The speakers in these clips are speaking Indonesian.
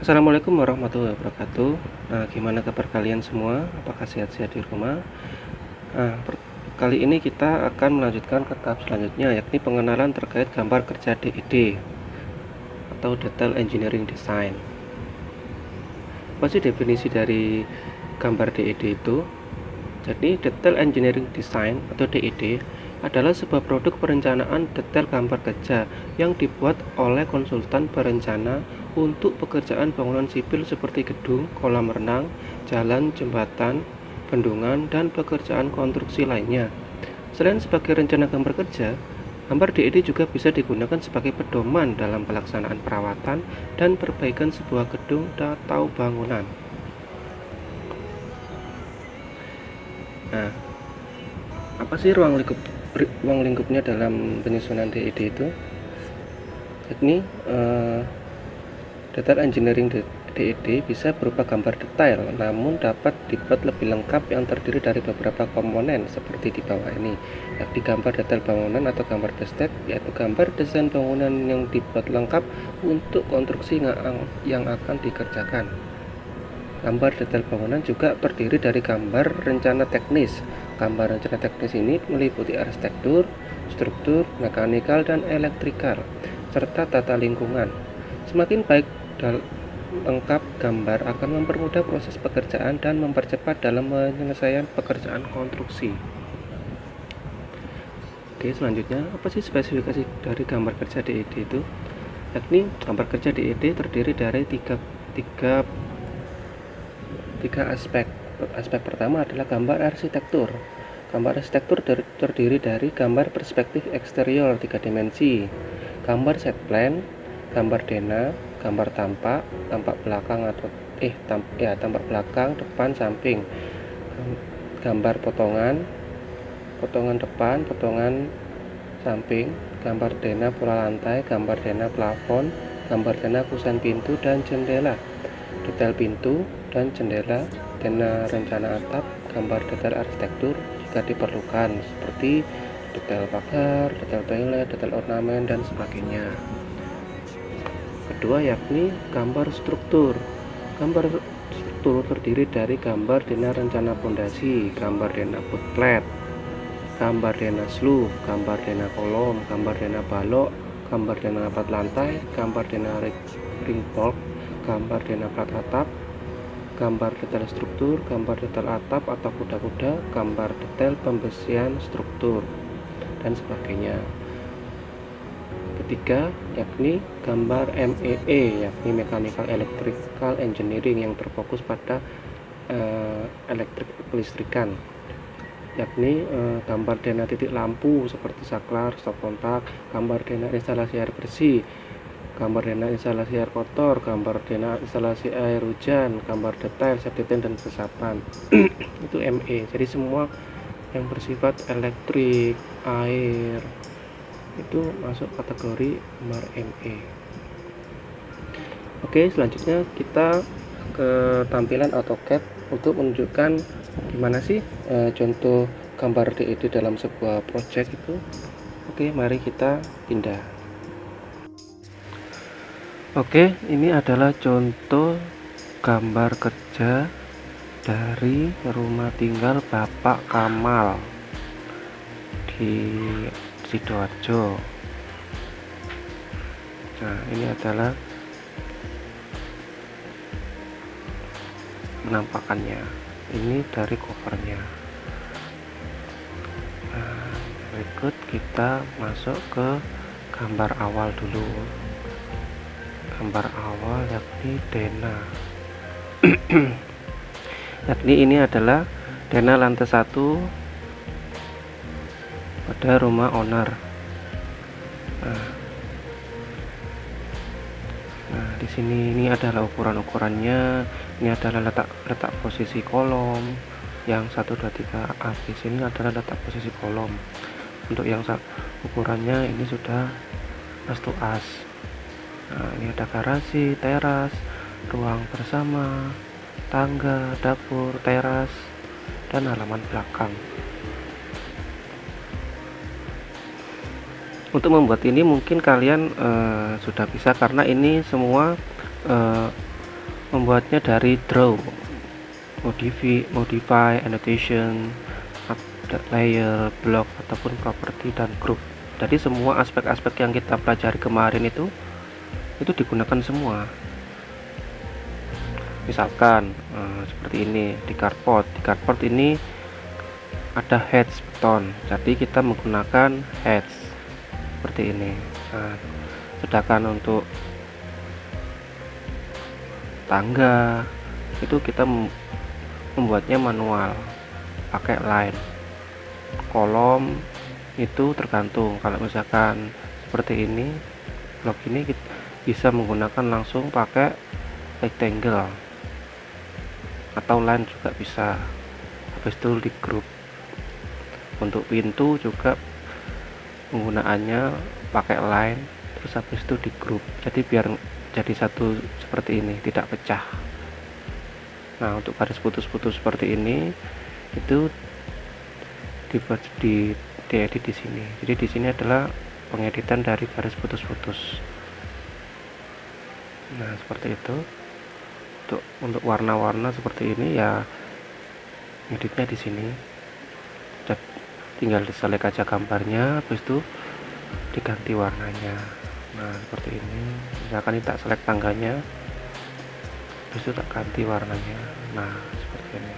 Assalamualaikum warahmatullahi wabarakatuh. Nah, gimana kabar kalian semua? Apakah sehat-sehat di rumah? Nah, kali ini kita akan melanjutkan ke tahap selanjutnya, yakni pengenalan terkait gambar kerja DED atau Detail Engineering Design. Apa sih definisi dari gambar DED itu? Jadi, Detail Engineering Design atau DED adalah sebuah produk perencanaan detail gambar kerja yang dibuat oleh konsultan perencana untuk pekerjaan bangunan sipil seperti gedung, kolam renang, jalan, jembatan, bendungan, dan pekerjaan konstruksi lainnya. Selain sebagai rencana gambar kerja, gambar DED juga bisa digunakan sebagai pedoman dalam pelaksanaan perawatan dan perbaikan sebuah gedung atau bangunan. Nah, apa sih ruang lingkupnya dalam penyusunan DED itu? Yakni detail engineering DED bisa berupa gambar detail, namun dapat dibuat lebih lengkap yang terdiri dari beberapa komponen seperti di bawah ini, yakni gambar detail bangunan atau gambar destek, yaitu gambar desain bangunan yang dibuat lengkap untuk konstruksi yang akan dikerjakan. Gambar detail bangunan juga terdiri dari gambar rencana teknis. Gambar rencana teknis ini meliputi arsitektur, struktur, mekanikal, dan elektrikal, serta tata lingkungan. Semakin baik dan lengkap gambar akan mempermudah proses pekerjaan dan mempercepat dalam penyelesaian pekerjaan konstruksi. Oke, selanjutnya apa sih spesifikasi dari gambar kerja DED itu? Yakni gambar kerja DED terdiri dari tiga aspek. Aspek pertama adalah gambar arsitektur. Gambar arsitektur terdiri dari gambar perspektif eksterior 3 dimensi, gambar set plan, gambar denah, gambar tampak belakang atau tampak belakang, depan, samping, gambar potongan depan, potongan samping, gambar denah pola lantai, gambar denah plafon, gambar denah kusen pintu dan jendela, detail pintu dan jendela, denah rencana atap, gambar detail arsitektur jika diperlukan seperti detail pagar, detail toilet, detail ornamen, dan sebagainya. Kedua yakni gambar struktur. Gambar struktur terdiri dari gambar denah rencana pondasi, gambar denah footplate, gambar denah slub, gambar denah kolom, gambar denah balok, gambar denah plat lantai, gambar denah ring bolt, gambar denah plat atap, gambar detail struktur, gambar detail atap atau kuda-kuda, gambar detail pembesian struktur, dan sebagainya. Ketiga yakni gambar MEE, yakni Mechanical Electrical Engineering, yang terfokus pada kelistrikan, yakni gambar denah titik lampu seperti saklar, stop kontak, gambar denah instalasi air bersih, gambar denah instalasi air kotor, gambar denah instalasi air hujan, gambar detail safety tank dan resapan. Itu ME. Jadi semua yang bersifat elektrik, air, itu masuk kategori gambar ME. Oke, selanjutnya kita ke tampilan AutoCAD untuk menunjukkan gimana sih contoh gambar DED dalam sebuah project itu. Oke, mari kita pindah. Oke, ini adalah contoh gambar kerja dari rumah tinggal Bapak Kamal di Sidoarjo. Nah, ini adalah penampakannya. Ini dari covernya. Nah, berikut kita masuk ke gambar awal dulu. Gambar awal yakni denah. Yakni ini adalah denah lantai 1 pada rumah owner. Nah, di sini ini adalah ukurannya. Ini adalah letak posisi kolom yang 1, 2, 3 as. Di sini adalah letak posisi kolom. Untuk yang ukurannya ini sudah as to as. Nah, ini ada garasi, teras, ruang bersama, tangga, dapur, teras, dan halaman belakang. Untuk membuat ini mungkin kalian sudah bisa, karena ini semua membuatnya dari draw, modify, annotation, layer, block, ataupun property dan group. Jadi semua aspek-aspek yang kita pelajari kemarin itu digunakan semua. Misalkan seperti ini di cardboard ini ada heads beton, jadi kita menggunakan heads seperti ini. Nah, sedangkan untuk tangga itu kita membuatnya manual pakai line. Kolom itu tergantung, kalau misalkan seperti ini, blok ini kita bisa menggunakan langsung pakai rectangle atau line juga bisa, habis itu di group. Untuk pintu juga penggunaannya pakai line, terus habis itu di group, jadi biar jadi satu seperti ini, tidak pecah. Nah, untuk garis putus-putus seperti ini itu diedit di sini. Jadi di sini adalah pengeditan dari garis putus-putus. Nah, seperti itu. Untuk warna-warna seperti ini ya editnya di sini. Tinggal diselect aja gambarnya, habis itu diganti warnanya. Nah, seperti ini. Misalkan ini tak select tangganya, habis itu tak ganti warnanya. Nah, seperti ini.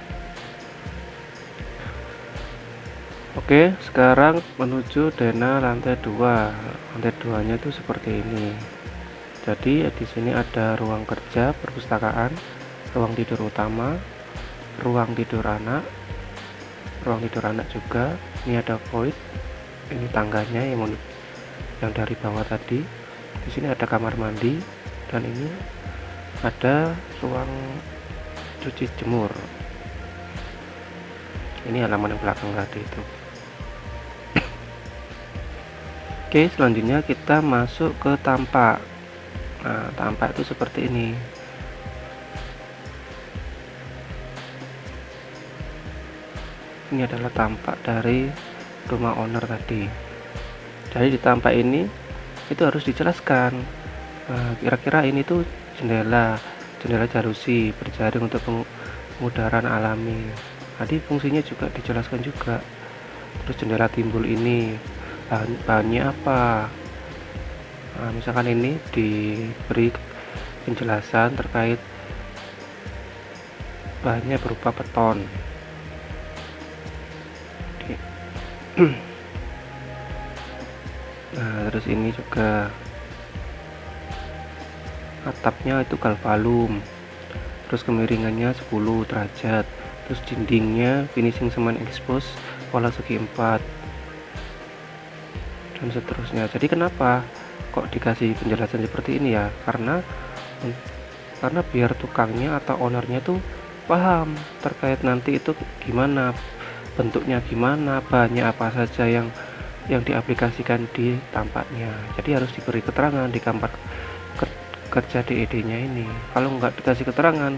Oke, sekarang menuju denah lantai 2. Lantai 2-nya itu seperti ini. Jadi di sini ada ruang kerja, perpustakaan, ruang tidur utama, ruang tidur anak juga. Ini ada void, ini tangganya yang dari bawah tadi. Di sini ada kamar mandi, dan ini ada ruang cuci jemur. Ini halaman yang belakang tadi itu. Oke, selanjutnya kita masuk ke tampak. Nah, tampak itu seperti ini. Ini adalah tampak dari rumah owner tadi. Jadi di tampak ini itu harus dijelaskan. Nah, kira-kira ini tuh jendela jalusi berjaring untuk pengudaran alami. Tadi fungsinya juga dijelaskan juga. Terus jendela timbul ini bahannya apa? Nah, misalkan ini diberi penjelasan terkait bahannya berupa beton. Nah, terus ini juga atapnya itu galvalum, terus kemiringannya 10 derajat, terus dindingnya finishing semen expose pola segi 4, dan seterusnya. Jadi kenapa kok dikasih penjelasan seperti ini ya? Karena biar tukangnya atau ownernya tuh paham terkait nanti itu gimana, bentuknya gimana, bahannya apa saja yang diaplikasikan di tampaknya. Jadi harus diberi keterangan di gambar kerja DED-nya ini. Kalau nggak dikasih keterangan,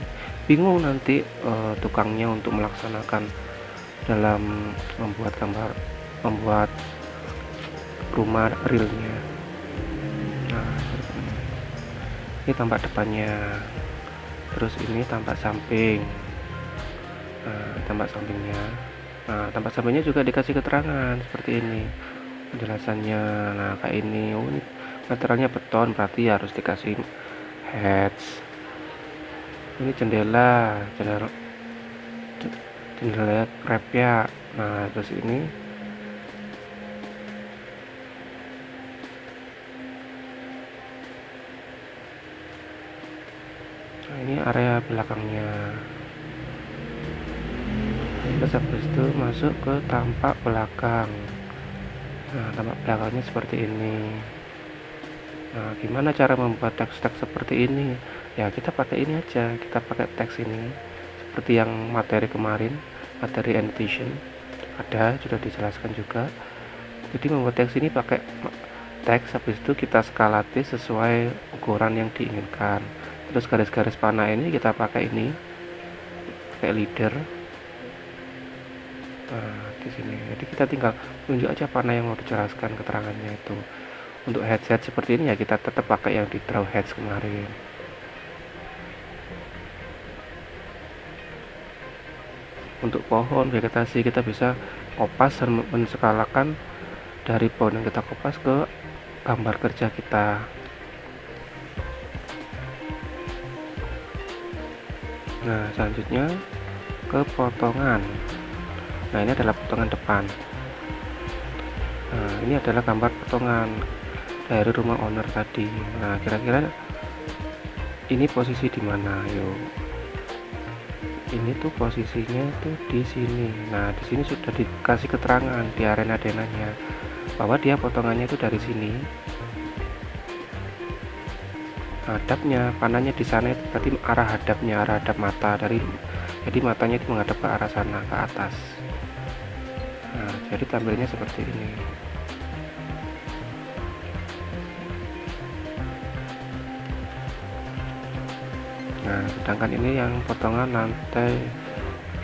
bingung nanti tukangnya untuk melaksanakan dalam membuat rumah realnya. Nah, ini tampak depannya, terus ini tampak samping. Nah, tampak sampingnya. Nah, tampak sampingnya juga dikasih keterangan seperti ini penjelasannya. Nah, kayak ini, oh ini materialnya beton, berarti harus dikasih heads. Ini jendela wrap ya. Nah, terus ini area belakangnya. Terus habis itu masuk ke tampak belakang. Nah, tampak belakangnya seperti ini. Nah, gimana cara membuat teks-teks seperti ini? Ya, kita pakai ini aja, kita pakai teks ini seperti yang materi kemarin, materi annotation ada, sudah dijelaskan juga. Jadi membuat teks ini pakai teks, habis itu kita skalate sesuai ukuran yang diinginkan. Terus garis-garis panah ini kita pakai ini, pakai leader. Nah, di sini. Jadi kita tinggal tunjuk aja panah yang mau dijelaskan keterangannya itu. Untuk headset seperti ini ya kita tetap pakai yang di draw heads kemarin. untuk pohon, vegetasi, kita bisa kopas dan menskalakan dari pohon yang kita kopas ke gambar kerja kita. Nah, selanjutnya ke potongan. Nah, ini adalah potongan depan. Nah, ini adalah gambar potongan dari rumah owner tadi. Nah, kira-kira ini posisi di mana? Yuk, ini tuh posisinya itu di sini. Nah, di sini sudah dikasih keterangan di arena denanya bahwa dia potongannya itu dari sini. Hadapnya, panahnya di sana itu berarti arah hadapnya, arah hadap mata dari, jadi matanya itu menghadap ke arah sana, ke atas. Nah, jadi tampilnya seperti ini. Nah, sedangkan ini yang potongan lantai,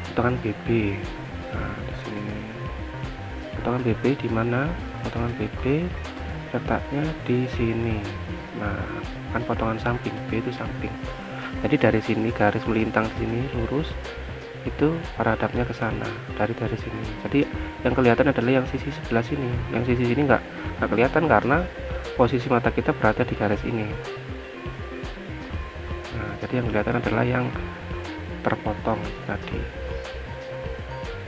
potongan BB. Nah, di sini potongan BB di mana? Potongan BB letaknya di sini. Nah, kan potongan samping, B itu samping. Jadi dari sini garis melintang sini lurus itu paradapnya ke sana dari sini. Jadi yang kelihatan adalah yang sisi sebelah sini. Yang sisi sini nggak kelihatan karena posisi mata kita berada di garis ini. Nah, jadi yang kelihatan adalah yang terpotong tadi,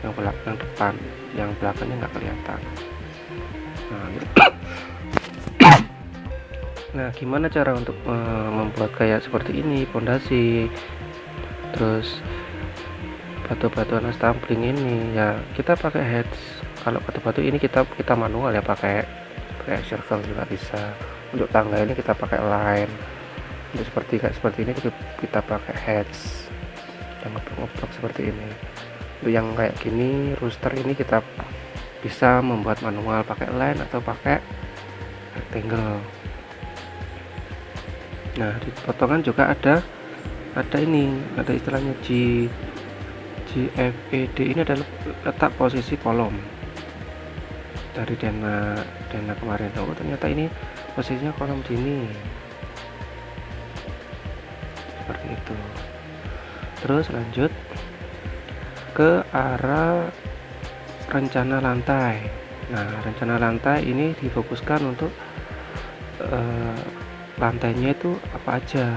yang belakang depan, yang belakangnya nggak kelihatan. Nah, gimana cara untuk membuat kayak seperti ini, pondasi, terus batu-batuan stumbling ini? Ya, kita pakai heads. Kalau batu-batu ini kita manual ya, pakai circle juga bisa. Untuk tangga ini kita pakai line. Untuk seperti ini kita pakai heads yang ngeblok seperti ini. Untuk yang kayak gini, rooster ini kita bisa membuat manual pakai line atau pakai rectangle. Nah, di potongan juga ada istilahnya GFED. Ini adalah letak posisi kolom dari dena kemarin. Oh, ternyata ini posisinya kolom sini, seperti itu. Terus lanjut ke arah rencana lantai. Nah, rencana lantai ini difokuskan untuk lantainya itu apa aja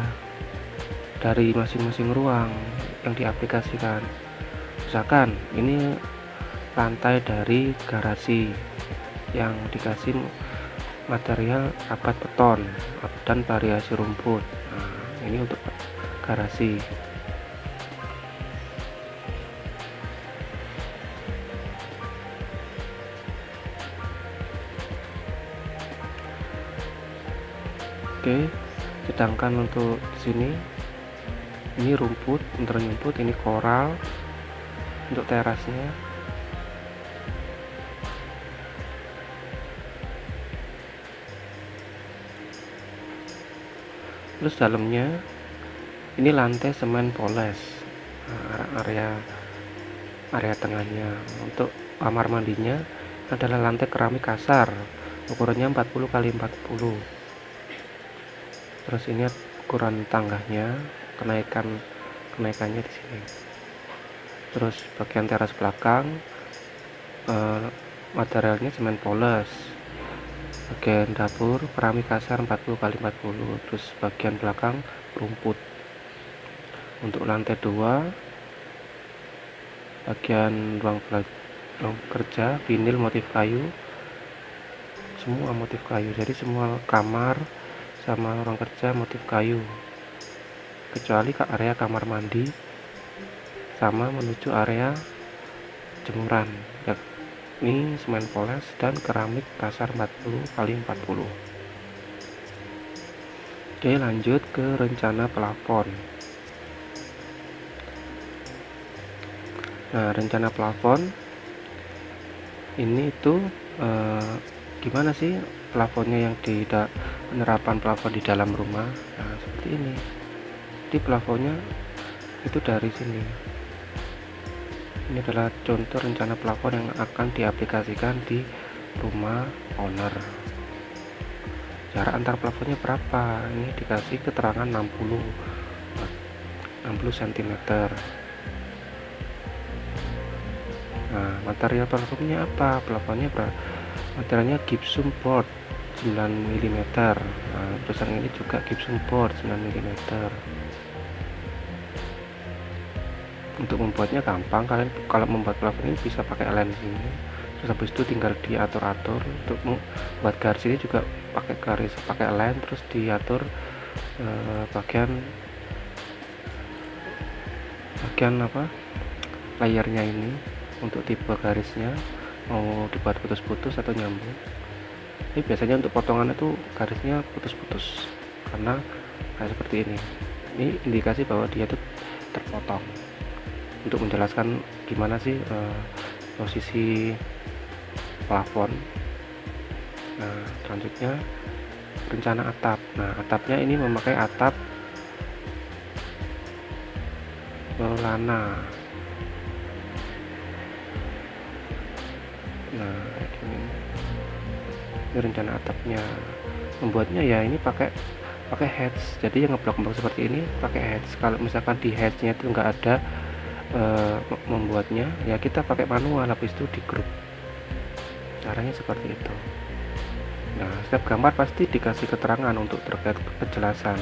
dari masing-masing ruang yang diaplikasikan. Misalkan ini lantai dari garasi yang dikasih material rapat beton dan variasi rumput. Nah, ini untuk garasi. Oke, sedangkan untuk sini ini rumput untuk rumput, ini koral untuk terasnya. Terus dalamnya ini lantai semen poles. Nah, area tengahnya untuk kamar mandinya adalah lantai keramik kasar, ukurannya 40 x 40. Terus ini ukuran tangganya, kenaikannya di sini. Terus bagian teras belakang materialnya semen poles. Bagian dapur keramik kasar 40 x 40. Terus bagian belakang rumput. Untuk lantai 2 bagian ruang kerja vinil motif kayu, semua motif kayu. Jadi semua kamar sama ruang kerja motif kayu, kecuali ke area kamar mandi sama menuju area jemuran, ini semen poles dan keramik kasar 40 x 40. Oke, lanjut ke rencana plafon. Nah, rencana plafon ini itu gimana sih plafonnya, yang penerapan plafon di dalam rumah. Nah, seperti ini. Jadi plafonnya itu dari sini. Ini adalah contoh rencana plafon yang akan diaplikasikan di rumah owner. Jarak antar plafonnya berapa? Ini dikasih keterangan 60 cm. Nah, material plafonnya apa? Plafonnya materialnya gypsum board 9 mm. Nah, tulisan ini juga gypsum board 9 mm. Untuk membuatnya gampang, kalian kalau membuat plafon ini bisa pakai lem sini, terus habis itu tinggal diatur-atur. Untuk membuat garis ini juga pakai lem, terus diatur bagian apa layarnya ini untuk tipe garisnya, mau dibuat putus-putus atau nyambung. Ini biasanya untuk potongan itu garisnya putus-putus karena kayak seperti ini indikasi bahwa dia itu terpotong. Untuk menjelaskan gimana sih posisi plafon. Nah, selanjutnya rencana atap. Nah, atapnya ini memakai atap Maulana. Nah, ini rencana atapnya. Membuatnya ya ini pakai heads. Jadi yang ngeblok seperti ini pakai heads. Kalau misalkan di headsnya itu enggak ada membuatnya, ya kita pakai manual, habis itu di grup. Caranya seperti itu. Nah, setiap gambar pasti dikasih keterangan untuk terkait kejelasan.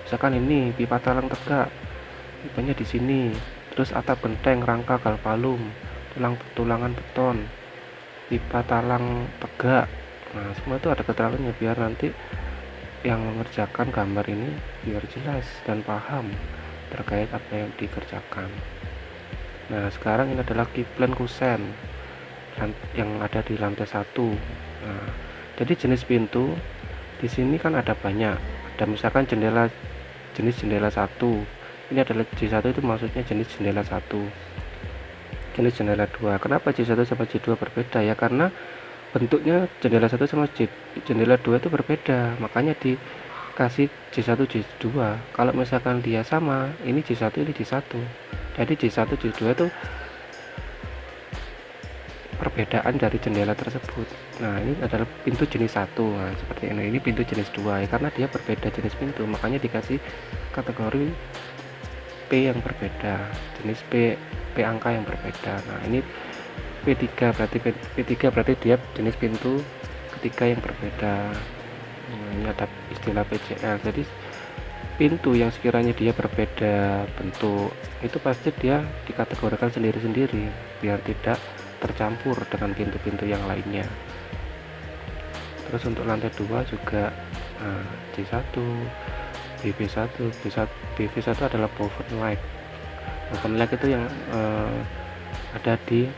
Misalkan ini pipa talang tegak, pipanya di sini, terus atap genteng, rangka galvalum, tulangan beton, pipa talang tegak. Nah, semua itu ada keterangannya biar nanti yang mengerjakan gambar ini biar jelas dan paham terkait apa yang dikerjakan. Nah, sekarang ini adalah keyplane kusen yang ada di lantai 1. Nah, jadi jenis pintu di sini kan ada banyak. Ada misalkan jenis jendela 1. Ini adalah J1, itu maksudnya jenis jendela 1. Jenis jendela 2. Kenapa J1 sama J2 berbeda? Ya karena bentuknya jendela 1 sama jendela 2 itu berbeda. Makanya dikasih J1 J2. Kalau misalkan dia sama, ini J1 ini J1. Jadi J1 J2 itu perbedaan dari jendela tersebut. Nah, ini adalah pintu jenis 1. Nah, seperti ini. Ini pintu jenis 2 ya, karena dia berbeda jenis pintu, makanya dikasih kategori P yang berbeda, jenis P angka yang berbeda. Nah, ini P3 berarti dia jenis pintu ketiga yang berbeda. Nah, ini ada istilah PJL. Jadi pintu yang sekiranya dia berbeda bentuk itu pasti dia dikategorikan sendiri-sendiri biar tidak tercampur dengan pintu-pintu yang lainnya. Terus untuk lantai 2 juga C1, BB1, BB1 adalah boven light. Boven light itu yang ada di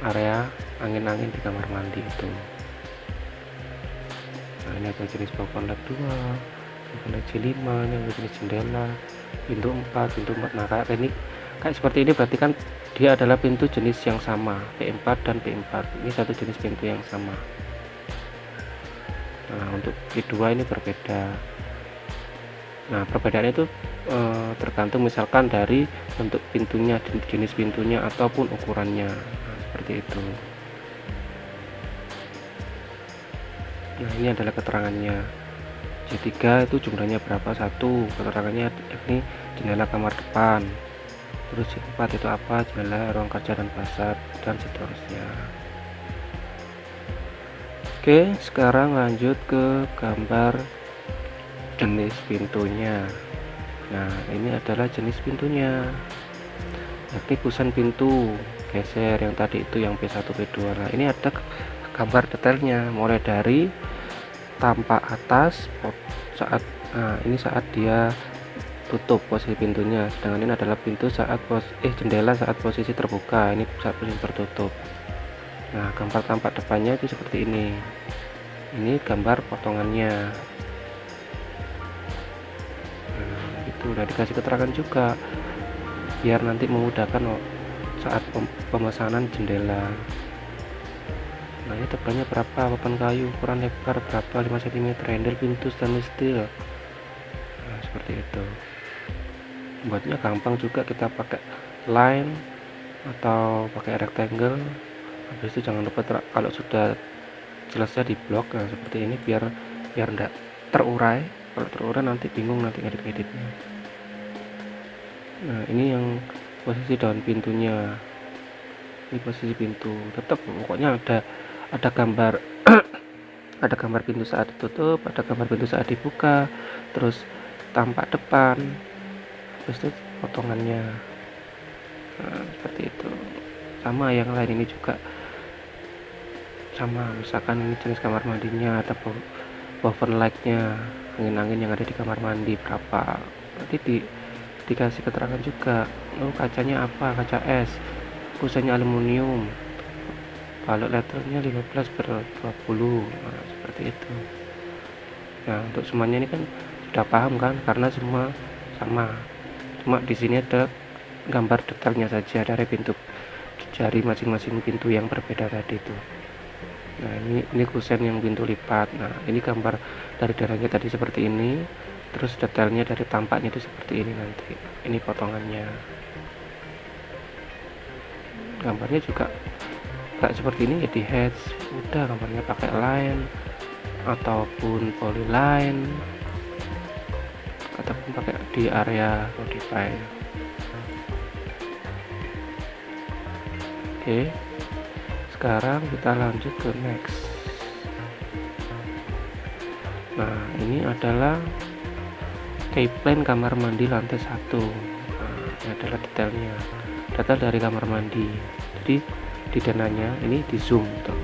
area angin-angin di kamar mandi itu. Nah, ini ada jenis boven light 2, J5, ini jenis jendela, pintu 4, Nah, kayak seperti ini berarti kan dia adalah pintu jenis yang sama, P4 dan P4. Ini satu jenis pintu yang sama. Nah, untuk P2 ini berbeda. Nah, perbedaan itu tergantung misalkan dari bentuk pintunya, jenis pintunya ataupun ukurannya. Nah, seperti itu. Nah, ini adalah keterangannya. J3 itu jumlahnya berapa? 1. Keterangannya ini jendela kamar depan. Terus J4 itu apa? Jendela ruang kerja dan pasar dan seterusnya. Oke, sekarang lanjut ke gambar jenis pintunya. Nah, ini adalah jenis pintunya. Yakni kusen pintu geser yang tadi itu yang P1 P2. Nah, ini ada gambar detailnya mulai dari tampak atas ini saat dia tutup posisi pintunya, sedangkan ini adalah pintu saat jendela saat posisi terbuka, ini saat posisi tertutup. Nah, gambar tampak depannya itu seperti ini gambar potongannya. Nah, itu udah dikasih keterangan juga biar nanti memudahkan saat pemesanan jendela. Nah, ini tebalnya berapa, papan kayu, ukuran lebar berapa, 5 cm, handle pintu stainless steel. Nah, seperti itu. Buatnya gampang juga, kita pakai line atau pakai rectangle. Habis itu jangan lupa kalau sudah selesai di blok, nah seperti ini biar enggak terurai. Kalau terurai nanti bingung nanti ngedit-ngeditnya. Nah, ini yang posisi daun pintunya. Ini posisi pintu, tetap pokoknya ada gambar ada gambar pintu saat ditutup, ada gambar pintu saat dibuka, terus tampak depan, terus itu potongannya. Nah, seperti itu. Sama yang lain ini juga sama, misalkan ini jenis kamar mandinya, ada buffer light-nya, angin-angin yang ada di kamar mandi berapa, nanti dikasih keterangan juga. Kacanya apa, kaca es, pusatnya aluminium, balok letternya 15/20. Nah, seperti itu. Nah, untuk semuanya ini kan sudah paham kan, karena semua sama, cuma di sini ada gambar detailnya saja dari pintu jari masing-masing pintu yang berbeda tadi itu. Nah, ini kusen yang pintu lipat. Nah, ini gambar dari darahnya tadi seperti ini, terus detailnya dari tampaknya itu seperti ini nanti. Ini potongannya. Gambarnya juga nggak seperti ini ya, di heads udah gambarnya pakai line ataupun polyline ataupun pakai di area modify. Oke, sekarang kita lanjut ke next. Nah, ini adalah keyplane kamar mandi lantai 1. Nah, ini adalah detailnya, detail dari kamar mandi. Jadi di dananya ini di zoom tuh,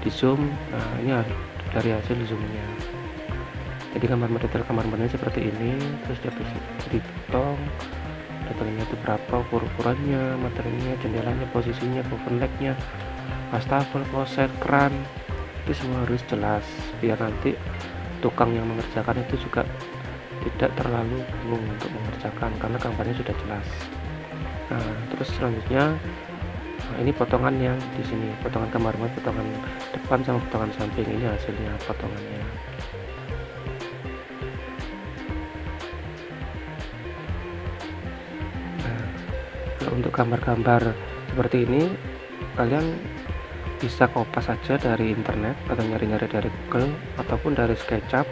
di zoom. Nah, ini dari hasil zoomnya. Jadi detail kamar mandi seperti ini, terus dia dipotong detailnya itu berapa, ukurannya, materialnya, jendelanya, posisinya, buffer light-nya, wastafel, kloset, keran, itu semua harus jelas biar nanti tukang yang mengerjakan itu juga tidak terlalu bingung untuk mengerjakan karena gambarnya sudah jelas. Nah, terus selanjutnya, nah, ini potongan yang di sini, potongan kamar mandi, potongan depan sama potongan samping, ini hasilnya potongannya. Untuk gambar-gambar seperti ini kalian bisa kopas saja dari internet atau nyari-nyari dari Google ataupun dari SketchUp,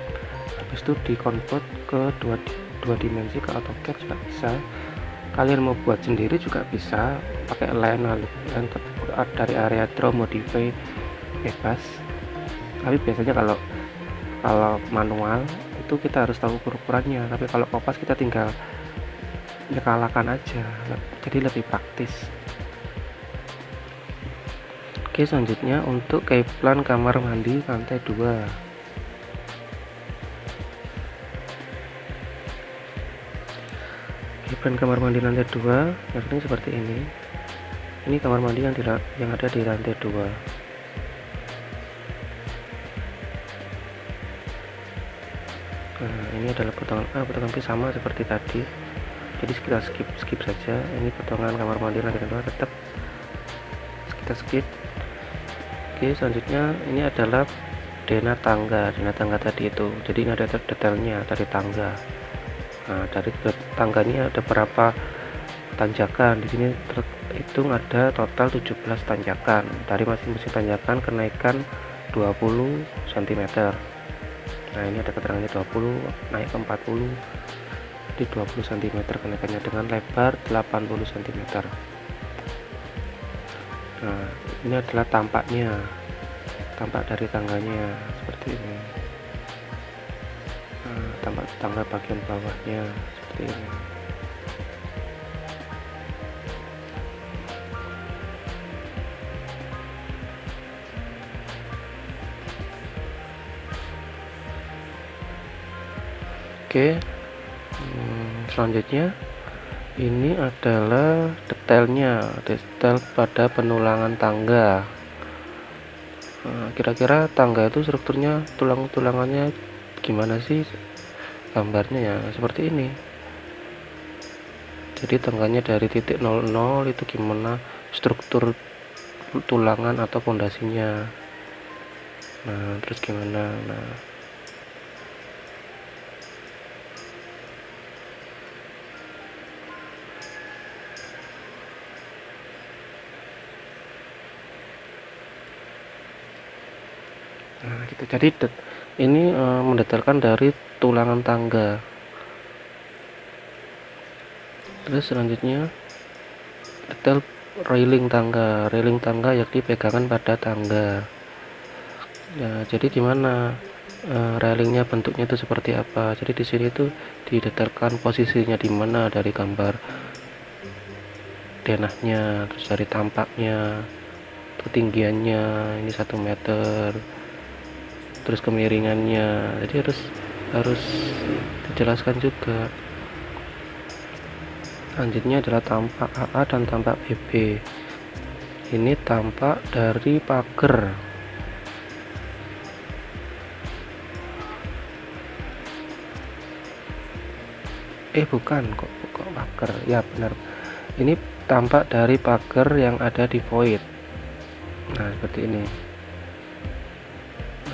habis itu dikonvert ke dua dimensi ke AutoCAD juga bisa. Kalian mau buat sendiri juga bisa pakai line dari area draw modify bebas, tapi biasanya kalau manual itu kita harus tahu ukurannya, tapi kalau kopas kita tinggal nyekalakan aja, jadi lebih praktis. Oke, selanjutnya untuk keyplane kamar mandi lantai 2. Keyplane kamar mandi lantai 2 hasilnya seperti ini. Ini kamar mandi yang ada di lantai 2. Nah, ini adalah potongan A, potongan B sama seperti tadi. Jadi kita skip saja. Ini potongan kamar mandi lantai 2, tetap kita skip. Oke, selanjutnya ini adalah dena tangga tadi itu. Jadi ini ada detailnya dari tangga. Nah, dari tangganya ada berapa tanjakan. Di sini terhitung ada total 17 tanjakan. Dari masing-masing tanjakan kenaikan 20 cm. Nah, ini ada keterangannya 20 naik ke 40. Di 20 cm kenaikannya dengan lebar 80 cm. Nah, ini adalah tampak dari tangganya seperti ini. Nah, tampak tangga bagian bawahnya seperti ini. Oke, selanjutnya ini adalah detail pada penulangan tangga. Nah, kira-kira tangga itu strukturnya, tulangannya gimana sih gambarnya ya, seperti ini. Jadi tangganya dari titik 00 itu gimana struktur tulangan atau fondasinya. Nah, terus gimana. Nah, gitu. Jadi ini mendetailkan dari tulangan tangga. Terus selanjutnya detail railing tangga yakni pegangan pada tangga. Ya, jadi gimana railingnya bentuknya itu seperti apa? Jadi di sini itu didetailkan posisinya di mana dari gambar denahnya, terus dari tampaknya, ketinggiannya ini 1 meter, terus kemiringannya. Jadi harus dijelaskan juga. Selanjutnya adalah tampak AA dan tampak BB. Ini tampak dari pagar. Bukan kok pagar. Ya benar. Ini tampak dari pagar yang ada di void. Nah, seperti ini.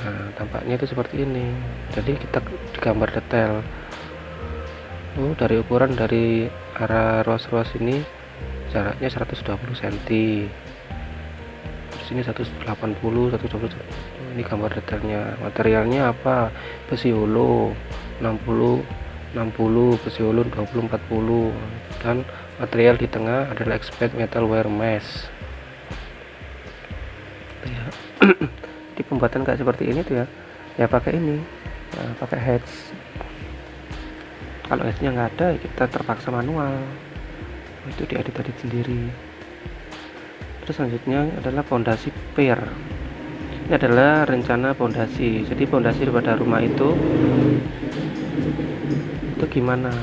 Nah, tampaknya itu seperti ini. Jadi kita digambar detail. Dari ukuran dari arah ruas-ruas ini jaraknya 120 cm. Terus ini 180, 120. Ini gambar detailnya. Materialnya apa? Besi holo 60, besi holo 20, 40. Dan material di tengah adalah expect metal wire mesh. Ya. Di pembuatan kayak seperti ini tuh ya pakai ini. Nah, pakai heads. Kalau headsnya nggak ada, kita terpaksa manual. Itu diedit sendiri. Terus selanjutnya adalah pondasi pier. Ini adalah rencana pondasi. Jadi pondasi daripada rumah itu gimana?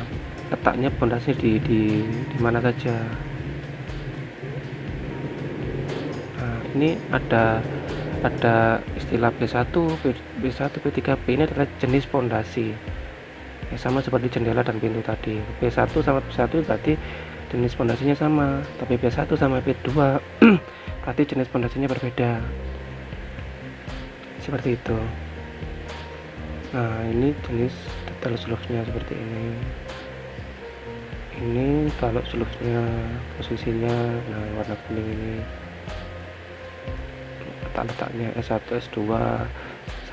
Letaknya pondasi di mana saja. Nah, ini ada istilah B1, B3, B ini adalah jenis pondasi. Ya, sama seperti jendela dan pintu tadi. B1 sama B1 berarti jenis pondasinya sama, tapi B1 sama B2 berarti jenis pondasinya berbeda. Seperti itu. Nah, ini jenis detail slope-nya seperti ini. Ini balok slope-nya, posisinya, nah warna kuning ini. Letaknya S1, S2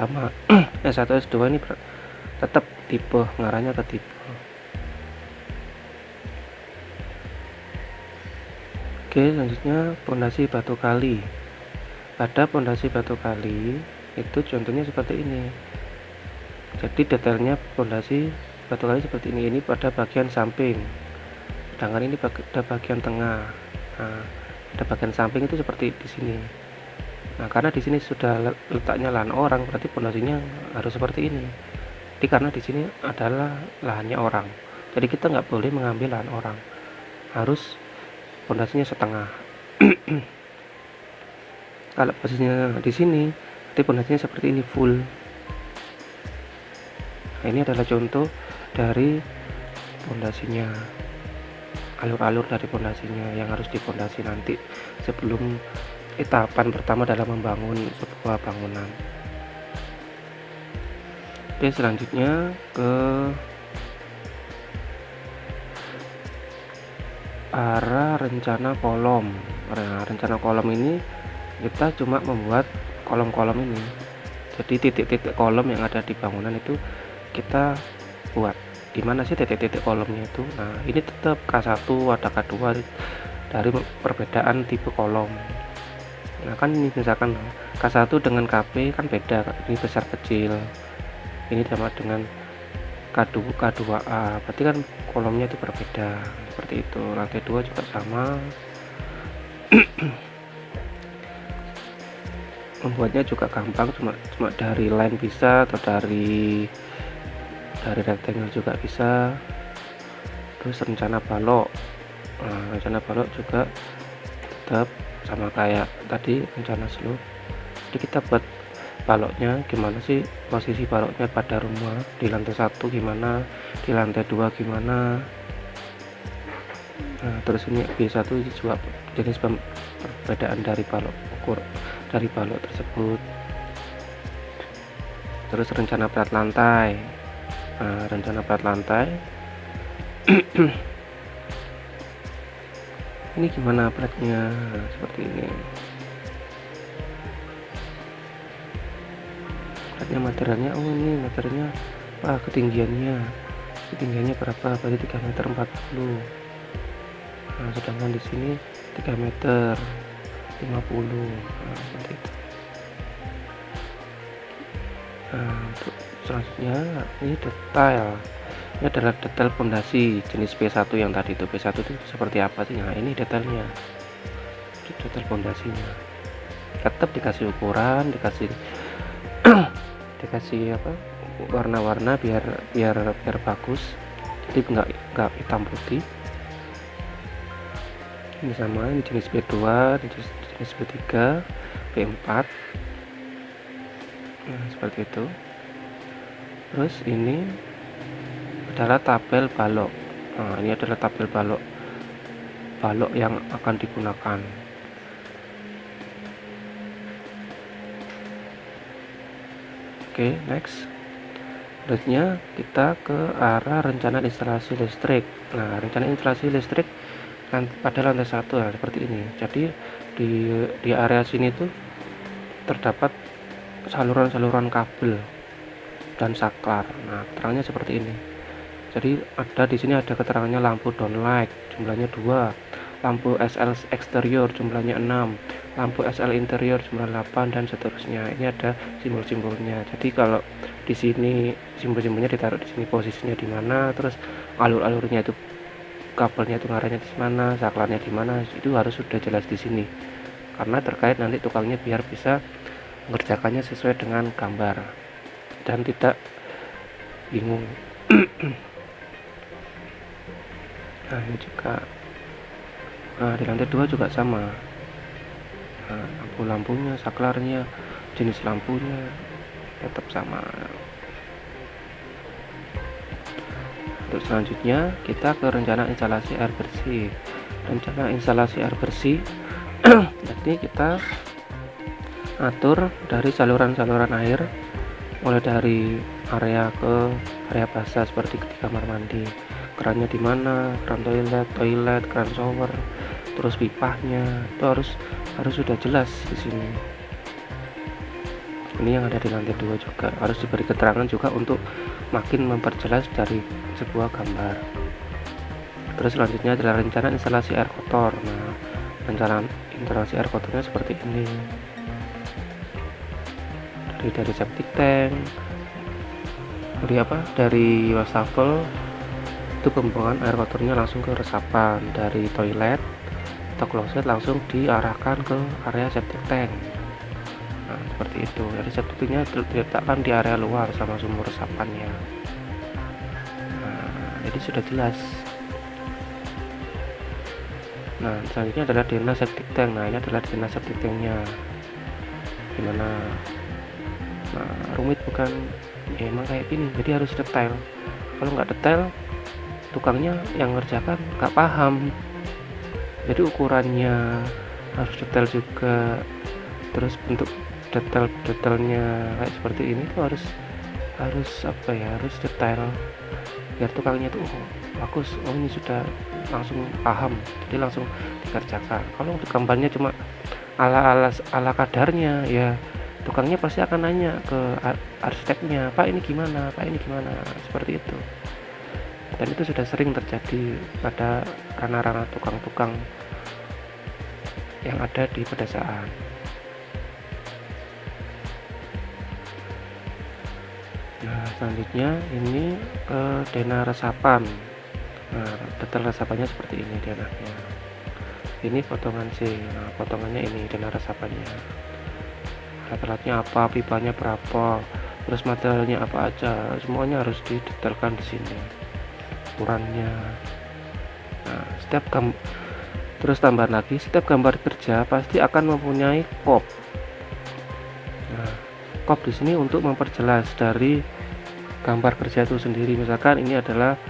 sama S1, S2 ini tetap tipe, ngarahnya ke tipe. Oke, selanjutnya pondasi batu kali. Pada pondasi batu kali itu contohnya seperti ini. Jadi detailnya pondasi batu kali seperti ini. Ini pada bagian samping, sedangkan ini pada bagian tengah. Nah, pada bagian samping itu seperti di sini. Nah, karena di sini sudah letaknya lahan orang, berarti pondasinya harus seperti ini. Jadi karena di sini adalah lahannya orang, jadi kita nggak boleh mengambil lahan orang, harus pondasinya setengah. Kalau posisinya di sini, jadi pondasinya seperti ini full. Nah, ini adalah contoh dari pondasinya, alur-alur dari pondasinya yang harus dipondasi nanti sebelum etapan pertama dalam membangun sebuah bangunan. Oke, selanjutnya ke arah rencana kolom. Nah, rencana kolom ini kita cuma membuat kolom-kolom ini. Jadi titik-titik kolom yang ada di bangunan itu kita buat. Di mana sih titik-titik kolomnya itu? Nah, ini tetap K1 ada K2 dari perbedaan tipe kolom. Nah, kan ini misalkan K1 dengan KP kan beda, ini besar kecil, ini sama dengan K2, K2A, berarti kan kolomnya itu berbeda. Seperti itu. Lantai 2 juga sama. Membuatnya juga gampang, cuma dari line bisa, atau dari rectangle juga bisa. Terus rencana balok. Nah, rencana balok juga tetap sama kayak tadi rencana slope. Jadi kita buat baloknya gimana sih, posisi baloknya pada rumah, di lantai 1 gimana, di lantai 2 gimana. Nah, terus ini B1 juga jenis perbedaan dari balok, ukur dari balok tersebut. Terus rencana plat lantai. Nah, rencana plat lantai ini gimana platnya, seperti ini. Platnya materialnya, ini materialnya ketinggiannya berapa, berarti 3,40 meter. Nah, sedangkan di sini 3 meter 50. Nah, seperti itu. Nah, untuk selanjutnya ini detail. Ini adalah detail fondasi jenis P1 yang tadi itu. P1 itu seperti apa sih? Nah, ini detailnya. Detail fondasinya. Tetap dikasih ukuran, dikasih dikasih apa? Warna-warna biar bagus. Jadi enggak hitam putih. Ini sama, ini jenis P2, jenis P3, P4. Nah, seperti itu. Terus ini adalah tabel balok. Nah, ini adalah tabel balok yang akan digunakan. Oke, next. Selanjutnya kita ke arah rencana instalasi listrik. Nah, rencana instalasi listrik pada lantai 1 nah, seperti ini. Jadi di area sini tuh terdapat saluran-saluran kabel dan saklar. Nah, keterangannya seperti ini. Jadi di sini ada keterangannya lampu downlight jumlahnya 2, lampu SL eksterior jumlahnya 6, lampu SL interior jumlah 8 dan seterusnya. Ini ada simbol-simbolnya. Jadi kalau di sini simbol-simbolnya ditaruh di sini, posisinya di mana, terus alur-alurnya itu kabelnya itu ngarahnya di mana, saklarnya di mana, itu harus sudah jelas di sini. Karena terkait nanti tukangnya biar bisa mengerjakannya sesuai dengan gambar dan tidak bingung. Nah, ini juga. Nah, di lantai 2 juga sama. Nah, lampu-lampunya, saklarnya, jenis lampunya tetap sama. Untuk selanjutnya kita ke rencana instalasi air bersih. Rencana instalasi air bersih jadi kita atur dari saluran-saluran air mulai dari area basah seperti di kamar mandi, kerannya di mana, keran toilet, keran shower, terus pipanya itu harus sudah jelas di sini. Ini yang ada di lantai 2 juga harus diberi keterangan juga untuk makin memperjelas dari sebuah gambar. Terus selanjutnya adalah rencana instalasi air kotor. Nah, rencana instalasi air kotornya seperti ini. Dari septic tank, dari wastafel itu pembuangan air kotornya langsung ke resapan, dari toilet atau kloset langsung diarahkan ke area septic tank. Nah, seperti itu. Jadi septic tanknya diletakkan di area luar sama sumur resapannya. Nah, jadi sudah jelas. Nah, selanjutnya adalah drainase septic tank. Nah, ini adalah drainase septic tanknya. Gimana? Nah, rumit bukan? Ya, emang kayak gini. Jadi harus detail. Kalau nggak detail, tukangnya yang ngerjakan nggak paham. Jadi ukurannya harus detail juga. Terus bentuk detailnya kayak seperti ini tuh harus harus detail biar tukangnya tuh bagus. Ini sudah langsung paham, jadi langsung dikerjakan. Kalau untuk gambarnya cuma ala kadarnya, ya tukangnya pasti akan nanya ke arsiteknya, Pak ini gimana, seperti itu. Dan itu sudah sering terjadi pada ranah-ranah tukang-tukang yang ada di pedesaan. Nah, selanjutnya ini ke denah resapan. Nah, detail resapannya seperti ini denahnya. Ini potongan C. Nah, potongannya ini denah resapannya. Alat-alatnya apa, pipanya berapa, terus materialnya apa aja, semuanya harus didetailkan di sini. Ukurannya. Nah, terus tambahan lagi, setiap gambar kerja pasti akan mempunyai kop. Nah, kop di sini untuk memperjelas dari gambar kerja itu sendiri. Misalkan ini adalah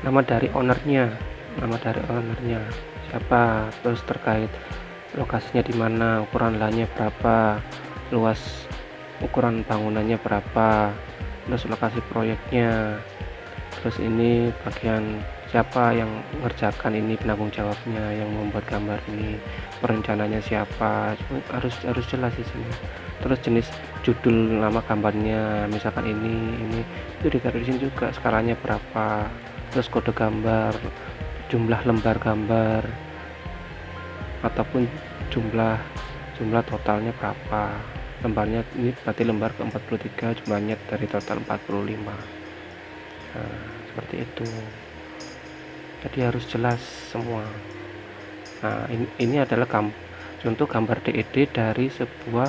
nama dari ownernya siapa, terus terkait lokasinya di mana, ukuran lahannya berapa, luas ukuran bangunannya berapa, terus lokasi proyeknya, terus ini bagian siapa yang mengerjakan, ini penanggung jawabnya yang membuat gambar ini, perencananya siapa, harus jelas di sini. Terus jenis judul nama gambarnya, misalkan ini itu ditaruh di sini juga, skalanya berapa, terus kode gambar, jumlah lembar gambar, ataupun jumlah totalnya berapa. Lembarnya ini berarti lembar ke-43, jumlahnya dari total 45. Nah, seperti itu. Jadi harus jelas semua. Nah, ini adalah contoh gambar DED dari sebuah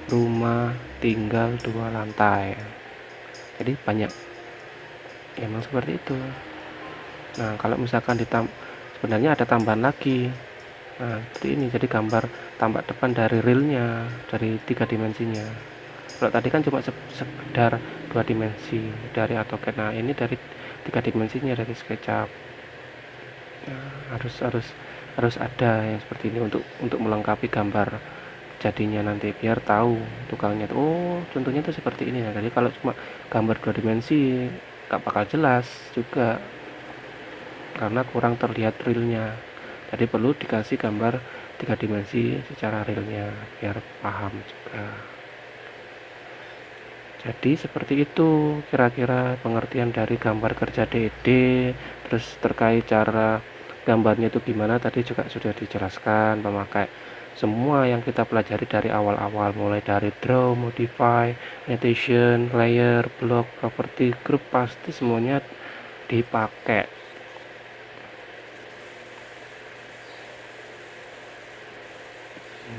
rumah tinggal 2 lantai. Jadi banyak, emang seperti itu. Nah, kalau misalkan sebenarnya ada tambahan lagi. Nah, seperti ini, jadi gambar tampak depan dari realnya, dari 3 dimensinya. Kalau tadi kan cuma sekedar 2 dimensi dari AutoCAD. Nah, ini dari 3 dimensinya dari SketchUp. Nah, harus ada yang seperti ini untuk melengkapi gambar jadinya nanti, biar tahu tukangnya tuh, oh contohnya tuh seperti ini. Nah, jadi kalau cuma gambar 2 dimensi gak bakal jelas juga karena kurang terlihat realnya. Jadi perlu dikasih gambar 3 dimensi secara realnya biar paham juga. Jadi seperti itu kira-kira pengertian dari gambar kerja DED. Terus terkait cara gambarnya itu gimana tadi juga sudah dijelaskan, memakai semua yang kita pelajari dari awal-awal, mulai dari draw, modify, annotation, layer, block, property, group, pasti semuanya dipakai.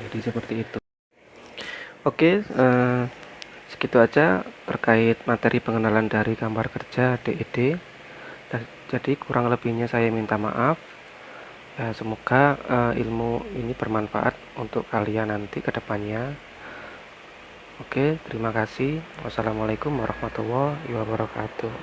Jadi seperti itu. Oke, segitu aja terkait materi pengenalan dari gambar kerja DED. Jadi kurang lebihnya saya minta maaf. Semoga ilmu ini bermanfaat untuk kalian nanti ke depannya. Oke, terima kasih. Wassalamualaikum warahmatullahi wabarakatuh.